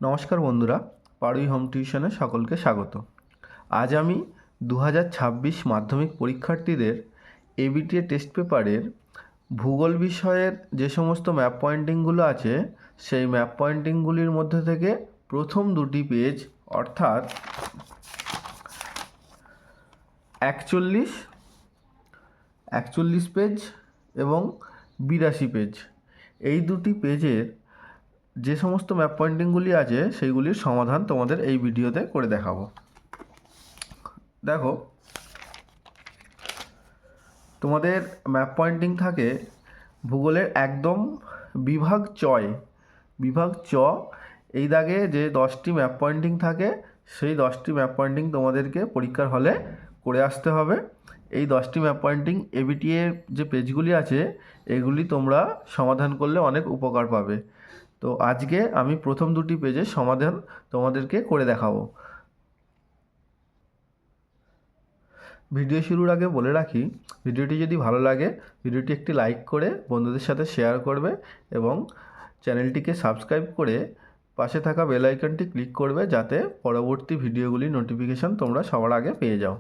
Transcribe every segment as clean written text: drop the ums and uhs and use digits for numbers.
নমস্কার বন্ধুরা, পাড়ুই হোম টিউশনে সকলকে স্বাগত। আজ আমি 2026 মাধ্যমিক পরীক্ষার্থীদের এবিটিএ টেস্ট পেপারের ভূগোল বিষয়ের যে সমস্ত ম্যাপ পয়েন্টিংগুলো আছে সেই ম্যাপ পয়েন্টিংগুলির মধ্যে থেকে প্রথম দুটি পেজ অর্থাৎ 41 পেজ এবং 82 পেজ, এই দুটি পেজের যে সমস্ত ম্যাপ পয়েন্টিংগুলি আছে সেইগুলির সমাধান তোমাদের এই ভিডিওতে করে দেখাবো। দেখো, তোমাদের ম্যাপ পয়েন্টিং থাকে ভূগোলের একদম বিভাগ চ এই দাগে যে 10টি ম্যাপ পয়েন্টিং থাকে সেই 10টি ম্যাপ পয়েন্টিং তোমাদেরকে পরীক্ষার হলে করে আসতে হবে। এই 10টি ম্যাপ পয়েন্টিং এবিটিএ যে পেজগুলি আছে এগুলি তোমরা সমাধান করলে অনেক উপকার পাবে। তো আজকে আমি প্রথম দুটি পেজের সমাধান তোমাদেরকে করে দেখাবো। ভিডিও শুরুর আগে বলে রাখি, ভিডিওটি যদি ভালো লাগে ভিডিওটি একটি লাইক করে বন্ধুদের সাথে শেয়ার করবে এবং চ্যানেলটিকে সাবস্ক্রাইব করে পাশে থাকা বেল আইকনটি ক্লিক করবে যাতে পরবর্তী ভিডিওগুলির নোটিফিকেশন তোমরা সবার আগে পেয়ে যাও।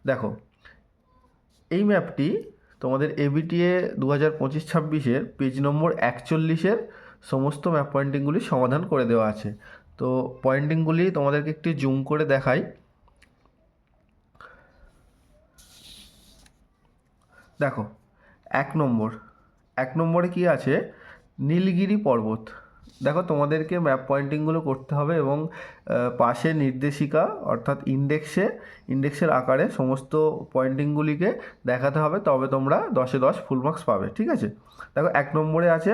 দেখো, এই ম্যাপটি তোমাদের এবিটিএ 2025-26 পেজ নম্বর 41 সমস্ত ম্যাপ পয়েন্টিংগুলি সমাধান করে দেওয়া আছে। তো পয়েন্টিংগুলি তোমাদেরকে একটু জুম করে দেখাই। দেখো, এক নম্বরে কি আছে? নীলগিরি পর্বত। দেখো, তোমাদেরকে ম্যাপ পয়েন্টিংগুলো করতে হবে এবং পাশে নির্দেশিকা অর্থাৎ ইন্ডেক্সের আকারে সমস্ত পয়েন্টিংগুলিকে দেখাতে হবে, তবে তোমরা 10-এ 10 ফুল মার্কস পাবে। ঠিক আছে? দেখো, 1 নম্বরে আছে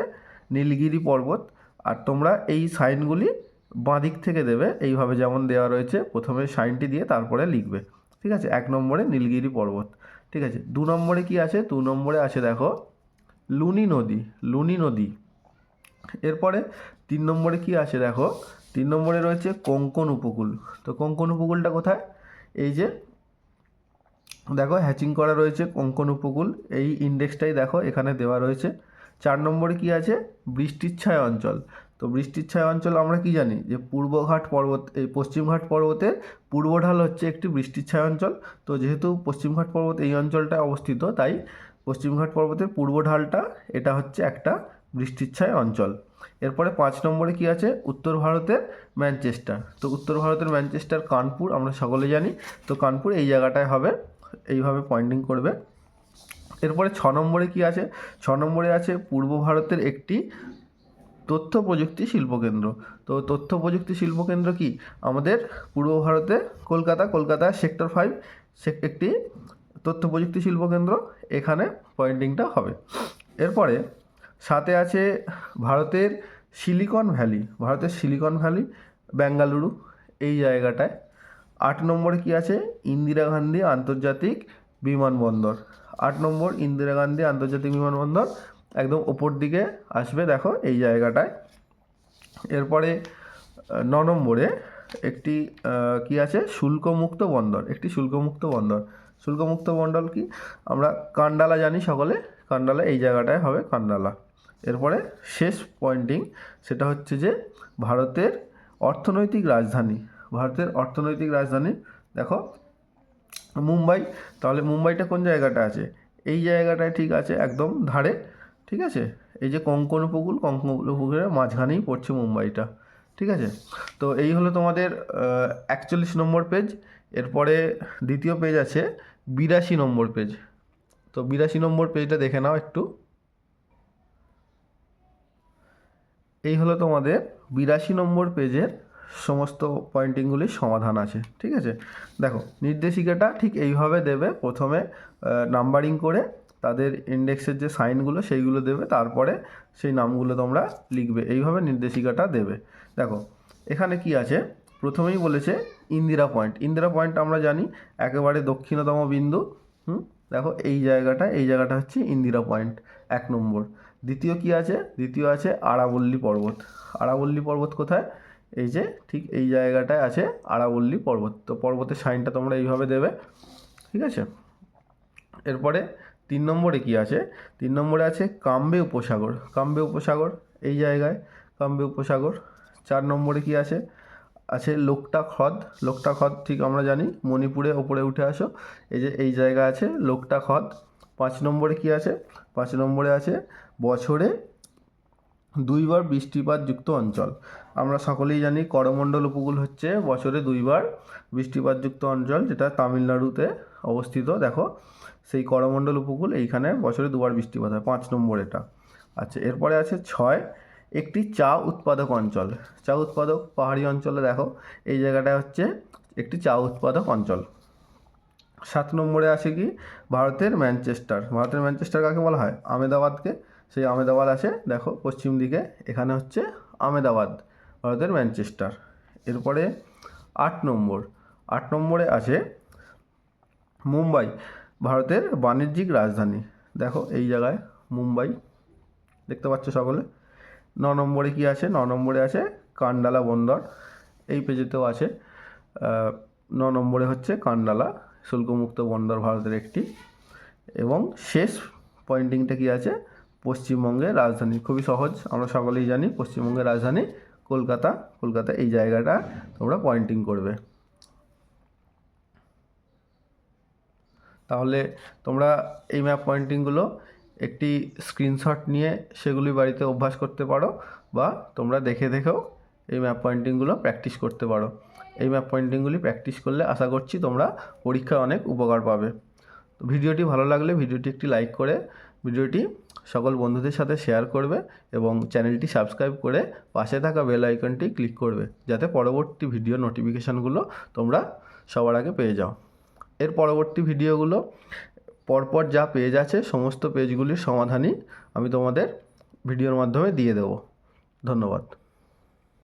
নীলগিরি পর্বত, আর তোমরা এই সাইনগুলি বাঁ দিক থেকে দেবে, এইভাবে যেমন দেওয়া রয়েছে, প্রথমে সাইনটি দিয়ে তারপরে লিখবে। ঠিক আছে? 1 নম্বরে নীলগিরি পর্বত। ঠিক আছে? 2 নম্বরে কি আছে? 2 নম্বরে আছে দেখো লুনি নদী। এরপরে 3 নম্বরে কি আছে? দেখো, 3 নম্বরে রয়েছে কোঙ্কণ উপকূল। তো কোঙ্কণ উপকূলটা কোথায়? এই যে দেখো হ্যাচিং করা রয়েছে কোঙ্কণ উপকূল, এই ইন্ডেক্সটাই দেখো এখানে দেওয়া রয়েছে। 4 নম্বরে কি আছে? বৃষ্টির ছায়া অঞ্চল। তো বৃষ্টির ছায়া অঞ্চল আমরা কি জানি যে পশ্চিমঘাট পর্বতের পূর্ব ঢাল হচ্ছে একটি বৃষ্টির ছায়া অঞ্চল। তো যেহেতু পশ্চিমঘাট পর্বত এই অঞ্চলটায় অবস্থিত, তাই পশ্চিমঘাট পর্বতের পূর্ব ঢালটা এটা হচ্ছে একটা বৃষ্টির ছায়া অঞ্চল। এরপরে 5 নম্বরে কি আছে? উত্তর ভারতের ম্যানচেস্টার। তো উত্তর ভারতের ম্যানচেস্টার কানপুর আমরা সকলে জানি। তো কানপুর এই জায়গাটায় হবে, এইভাবে পয়েন্টিং করবে। এরপরে 6 নম্বরে কি আছে? 6 নম্বরে আছে পূর্ব ভারতের একটি তথ্য প্রযুক্তি শিল্পকেন্দ্র। তো তথ্য প্রযুক্তি শিল্পকেন্দ্র কি? আমাদের পূর্ব ভারতে কলকাতা সেক্টর 5 একটি তথ্য প্রযুক্তি শিল্পকেন্দ্র, এখানে পয়েন্টিংটা হবে। এরপরে 7 আছে ভারতের সিলিকন ভ্যালি বেঙ্গালুরু, এই জায়গাটায়। 8 নম্বরে কি আছে? ইন্দিরা গান্ধী আন্তর্জাতিক বিমানবন্দর। 8 নম্বর ইন্দিরা গান্ধী আন্তর্জাতিক বিমানবন্দর একদম ওপর দিকে আসবে, দেখো এই জায়গাটায়। এরপরে 9 নম্বরে একটি কি আছে? শুল্কমুক্ত বন্দর কি? আমরা কান্ডালা জানি সকলে, কান্ডালা এই জায়গাটায় হবে, কান্ডালা। এরপরে শেষ পয়েন্টিং, সেটা হচ্ছে যে ভারতের অর্থনৈতিক রাজধানী দেখো মুম্বাই। তাহলে মুম্বাইটা কোন জায়গাটা আছে? এই জায়গাটায়, ঠিক আছে, একদম ধারে। ঠিক আছে? এই যে কোঙ্কণ উপকূলের মাঝখানেই পড়ছে মুম্বাইটা। ঠিক আছে? তো এই হলো তোমাদের 41 নম্বর পেজ। এরপরে দ্বিতীয় পেজ আছে 82 নম্বর পেজ। তো 82 নম্বর পেজটা দেখে নাও একটু। এই হলো তোমাদের 82 নম্বর পেজের সমস্ত পয়েন্টিংগুলির সমাধান আছে। ঠিক আছে? দেখো, নির্দেশিকাটা ঠিক এইভাবে দেবে, প্রথমে নাম্বারিং করে তাদের ইন্ডেক্সের যে সাইনগুলো সেইগুলো দেবে, তারপরে সেই নামগুলো তোমরা লিখবে, এইভাবে নির্দেশিকাটা দেবে। দেখো, এখানে কি আছে? প্রথমেই বলেছে ইন্দিরা পয়েন্ট আমরা জানি একেবারে দক্ষিণতম বিন্দু। দেখো এই জায়গাটা হচ্ছে ইন্দিরা পয়েন্ট, 1 নম্বর। দ্বিতীয় কি আছে? দ্বিতীয় আছে আরাবল্লী পর্বত কোথায়? এই যে ঠিক এই জায়গাটায় আছে আরাবল্লী পর্বত। তো পর্বতের সাইনটা তোমরা এইভাবে দেবে। ঠিক আছে? এরপরে 3 নম্বরে কি আছে? 3 নম্বরে আছে কাম্বে উপসাগর এই জায়গায়, কাম্বে উপসাগর। 4 নম্বরে কি আছে আছে লোকটাক হ্রদ। লোকটাক হ্রদ ঠিক আমরা জানি মণিপুরে ওপরে উঠে আসো, এই যে এই জায়গা আছে লোকটাক হ্রদ। 5 নম্বরে কি আছে, 5 নম্বরে আছে বছরে 2 বার বৃষ্টিপাতযুক্ত অঞ্চল। আমরা সকলেই জানি করমণ্ডল উপকূল হচ্ছে বছরে 2 বার বৃষ্টিপাতযুক্ত অঞ্চল, যেটা তামিলনাড়ুতে অবস্থিত। দেখো সেই করমণ্ডল উপকূল, এইখানে বছরে 2 বার বৃষ্টিপাত হয়, 5 নম্বর এটা। আচ্ছা, এরপরে আছে 6 একটি চা উৎপাদক অঞ্চল। চা উৎপাদক পাহাড়ি অঞ্চলে দেখো এই জায়গাটা হচ্ছে একটি চা উৎপাদক অঞ্চল। 7 নম্বরে আছে কি ভারতের ম্যানচেস্টার। ভারতের ম্যানচেস্টার কাকে বলা হয়, আমেদাবাদকে। সেই আমেদাবাদ আছে দেখো পশ্চিম দিকে, এখানে হচ্ছে আমেদাবাদ, ভারতের ম্যানচেস্টার। এরপরে 8 নম্বর, 8 নম্বরে আছে মুম্বাই, ভারতের বাণিজ্যিক রাজধানী। দেখো এই জায়গায় মুম্বাই দেখতে পাচ্ছ সকলে। 9 নম্বরে কি আছে, 9 নম্বরে আছে কান্ডালা বন্দর, এই পেজেতেও আছে। 9 নম্বরে হচ্ছে কান্ডালা শুল্কমুক্ত বন্দর ভারতের একটি। এবং শেষ পয়েন্টিংটা কি আছে, পশ্চিমবঙ্গের রাজধানী। খুবই সহজ, আমরা সকলেই জানি পশ্চিমবঙ্গের রাজধানী কলকাতা। কলকাতা এই জায়গাটা তোমরা পয়েন্টিং করবে। তাহলে তোমরা এই ম্যাপ পয়েন্টিংগুলো একটি স্ক্রিনশট নিয়ে সেগুলি বাড়িতে অভ্যাস করতে পারো, বা তোমরা দেখে দেখেও এই ম্যাপ পয়েন্টিংগুলো প্র্যাকটিস করতে পারো। এই ম্যাপ পয়েন্টিংগুলি প্র্যাকটিস করলে আশা করছি তোমরা পরীক্ষায় অনেক উপকার পাবে। তো ভিডিওটি ভালো লাগলে ভিডিওটি একটি লাইক করে ভিডিওটি সকল বন্ধুদের সাথে শেয়ার করবে, এবং চ্যানেলটি সাবস্ক্রাইব করে পাশে থাকা বেল আইকনটি ক্লিক করবে, যাতে পরবর্তী ভিডিও নোটিফিকেশানগুলো তোমরা সবার আগে পেয়ে যাও। এর পরবর্তী ভিডিওগুলো পরপর যা পেজ আছে সমস্ত পেজগুলির সমাধানই আমি তোমাদের ভিডিওর মাধ্যমে দিয়ে দেবো। ধন্যবাদ।